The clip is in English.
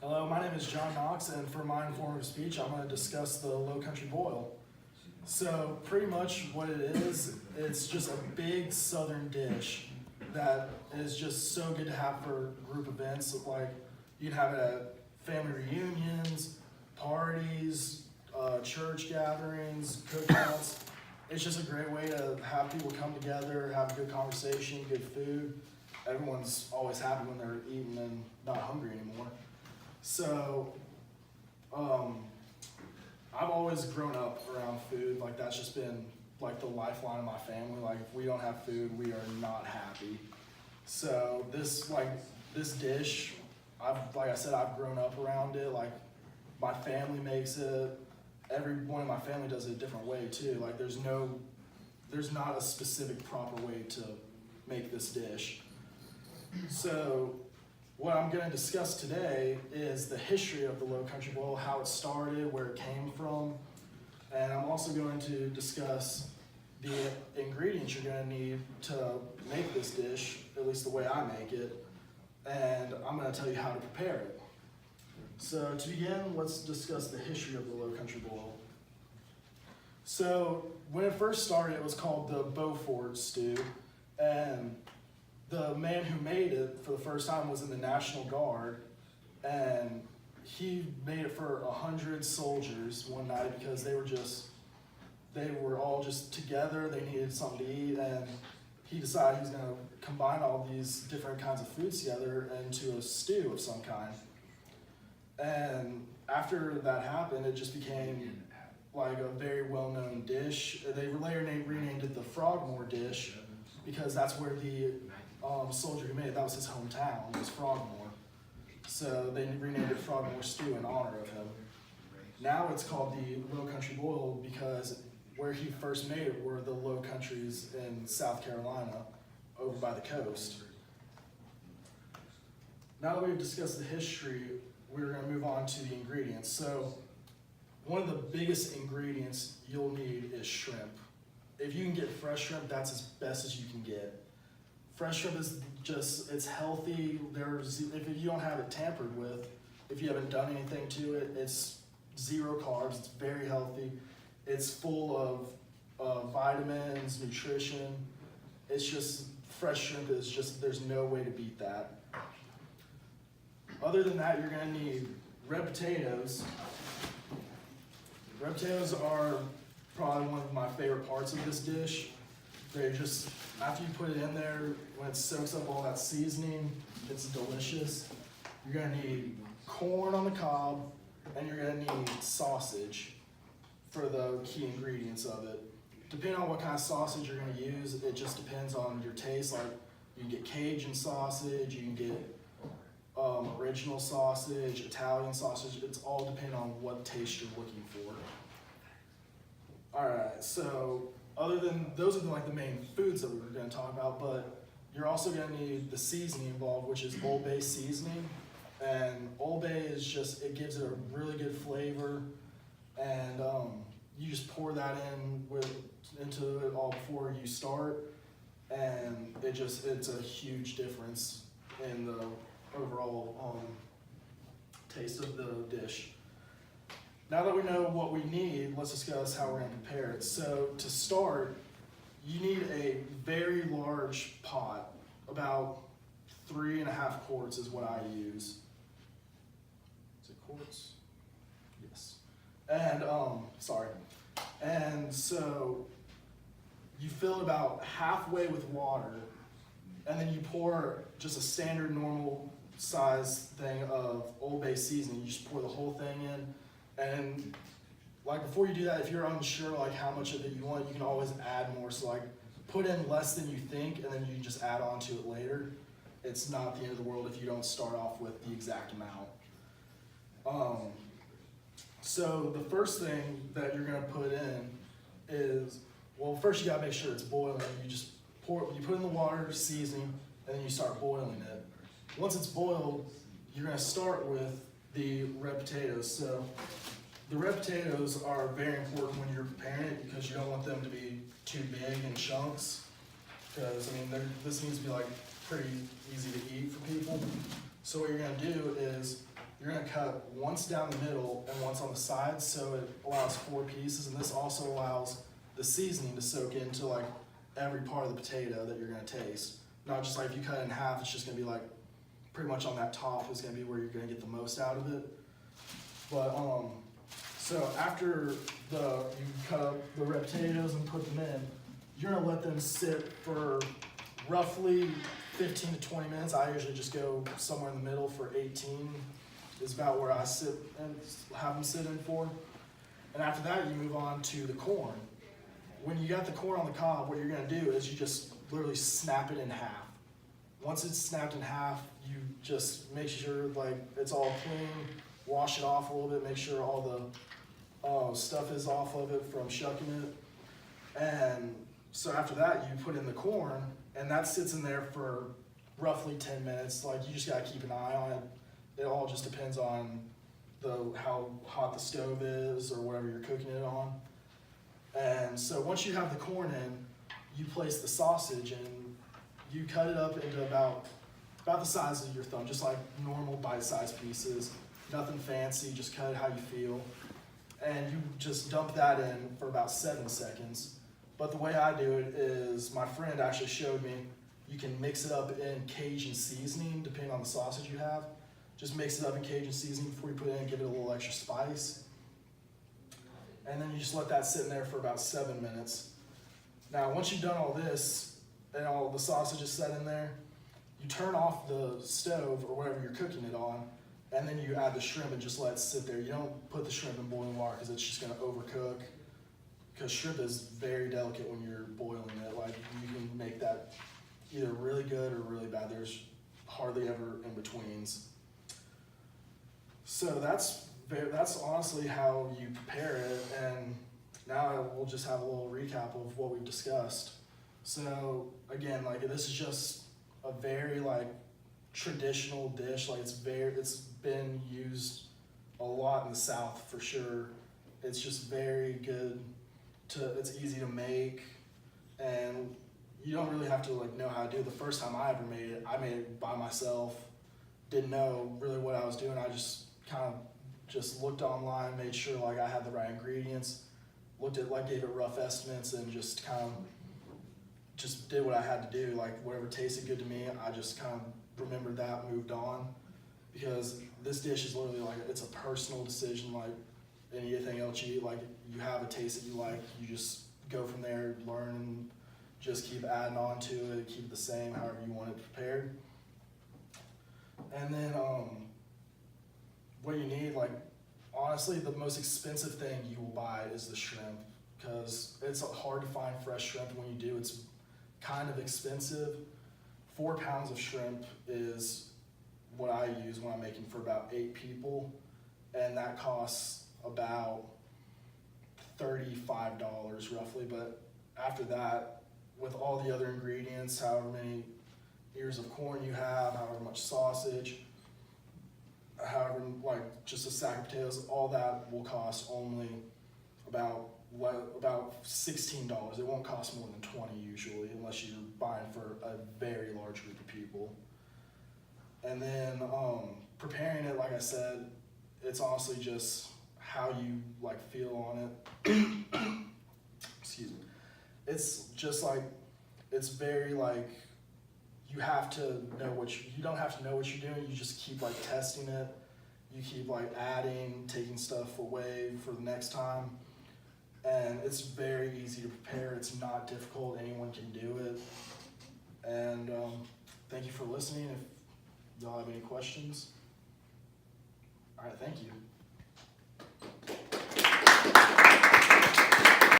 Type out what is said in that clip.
Hello, my name is John Knox, and for my informative speech, I'm going to discuss the Low Country Boil. So, pretty much what it is, it's just a big southern dish that is just so good to have for group events. Like, you can have it at family reunions, parties, church gatherings, cookouts. It's just a great way to have people come together, have a good conversation, good food. Everyone's always happy when they're eating and not hungry anymore. So, I've always grown up around food. Like, that's just been like the lifeline of my family. Like, if we don't have food, we are not happy. So this dish, like I said, I've grown up around it. Like, my family makes it. Everyone in my family does it a different way too. Like, there's not a specific proper way to make this dish. So what I'm going to discuss today is the history of the Low Country Boil, how it started, where it came from, and I'm also going to discuss the ingredients you're going to need to make this dish, at least the way I make it, and I'm going to tell you how to prepare it. So to begin, let's discuss the history of the Low Country Boil. So when it first started, it was called the Beaufort stew, and the man who made it for the first time was in the National Guard, and he made it for 100 soldiers one night because they were all just together, they needed something to eat, and he decided he was going to combine all these different kinds of foods together into a stew of some kind. And after that happened, it just became like a very well-known dish. They later renamed it the Frogmore dish because that's where the soldier who made it, that was his hometown, was Frogmore. So they renamed it Frogmore Stew in honor of him. Now it's called the Low Country Boil because where he first made it were the Low Countries in South Carolina, over by the coast. Now that we've discussed the history, we're going to move on to the ingredients. So one of the biggest ingredients you'll need is shrimp. If you can get fresh shrimp, that's as best as you can get. Fresh shrimp is just, it's healthy. If you don't have it tampered with, if you haven't done anything to it, it's 0 carbs, it's very healthy. It's full of vitamins, nutrition. It's just, fresh shrimp is just, there's no way to beat that. Other than that, you're gonna need red potatoes. Red potatoes are probably one of my favorite parts of this dish. They're just, after you put it in there, when it soaks up all that seasoning, it's delicious. You're gonna need corn on the cob, and you're gonna need sausage for the key ingredients of it. Depending on what kind of sausage you're gonna use, it just depends on your taste. Like, you can get Cajun sausage, you can get original sausage, Italian sausage. It's all depending on what taste you're looking for. All right, so other than, those are like the main foods that we were going to talk about, but you're also going to need the seasoning involved, which is Old Bay seasoning. And Old Bay is just, it gives it a really good flavor, and you just pour that into it all before you start, and it's a huge difference in the overall taste of the dish. Now that we know what we need, let's discuss how we're going to prepare it. So to start, you need a very large pot. About 3.5 quarts is what I use. Is it quarts? Yes. And and so you fill it about halfway with water, and then you pour just a standard normal size thing of Old Bay seasoning. You just pour the whole thing in, and like before you do that, if you're unsure like how much of it you want, you can always add more. So like put in less than you think, and then you can just add on to it later. It's not the end of the world if you don't start off with the exact amount. So the first thing that you're gonna put in is, well, first you gotta make sure it's boiling. You put in the water, seasoning, and then you start boiling it. Once it's boiled, you're gonna start with the red potatoes. So the red potatoes are very important when you're preparing it because you don't want them to be too big in chunks. Because, I mean, this needs to be like pretty easy to eat for people. So what you're gonna do is you're gonna cut once down the middle and once on the sides, so it allows 4 pieces, and this also allows the seasoning to soak into like every part of the potato that you're gonna taste. Not just like if you cut it in half, it's just gonna be like pretty much on that top is gonna be where you're gonna get the most out of it. But so after you cut up the red potatoes and put them in, you're gonna let them sit for roughly 15 to 20 minutes. I usually just go somewhere in the middle for 18 is about where I sit and have them sit in for. And after that, you move on to the corn. When you got the corn on the cob, what you're gonna do is you just literally snap it in half. Once it's snapped in half, you just make sure like it's all clean, wash it off a little bit, make sure all the stuff is off of it from shucking it. And so after that, you put in the corn, and that sits in there for roughly 10 minutes. Like, you just gotta keep an eye on it. It all just depends on how hot the stove is or whatever you're cooking it on. And so once you have the corn in, you place the sausage and you cut it up into about the size of your thumb, just like normal bite-sized pieces. Nothing fancy, just cut it how you feel. And you just dump that in for about 7 seconds. But the way I do it is, my friend actually showed me, you can mix it up in Cajun seasoning, depending on the sausage you have. Just mix it up in Cajun seasoning before you put it in, give it a little extra spice. And then you just let that sit in there for about 7 minutes. Now, once you've done all this, and all the sausage is set in there, you turn off the stove or whatever you're cooking it on, and then you add the shrimp and just let it sit there. You don't put the shrimp in boiling water because it's just gonna overcook. Because shrimp is very delicate when you're boiling it. Like, you can make that either really good or really bad. There's hardly ever in-betweens. So that's honestly how you prepare it, and now we'll just have a little recap of what we've discussed. So again, like, this is just a very like traditional dish. Like, it's been used a lot in the South for sure. It's just very good it's easy to make, and you don't really have to like know how to do it. The first time I ever made it, I made it by myself. Didn't know really what I was doing. I just kind of just looked online, made sure like I had the right ingredients, gave it rough estimates, and just kind of just did what I had to do. Like, whatever tasted good to me, I just kind of remembered that, moved on. Because this dish is literally like, it's a personal decision, like anything else you eat. Like, you have a taste that you like, you just go from there, learn, and just keep adding on to it, keep it the same, however you want it prepared. And then what you need, like, honestly, the most expensive thing you will buy is the shrimp, because it's hard to find fresh shrimp. When you do, it's kind of expensive. 4 pounds of shrimp is what I use when I'm making for about 8 people, and that costs about $35 roughly. But after that, with all the other ingredients, however many ears of corn you have, however much sausage, however, like, just a sack of potatoes, all that will cost only about $16. It won't cost more than $20 usually, unless you're buying for a very large group of people. And then preparing it, like I said, it's honestly just how you like feel on it. Excuse me. It's just like, it's very like, you have to know you don't have to know what you're doing. You just keep like testing it. You keep like adding, taking stuff away for the next time. And it's very easy to prepare. It's not difficult. Anyone can do it. And thank you for listening. If y'all have any questions. All right, thank you.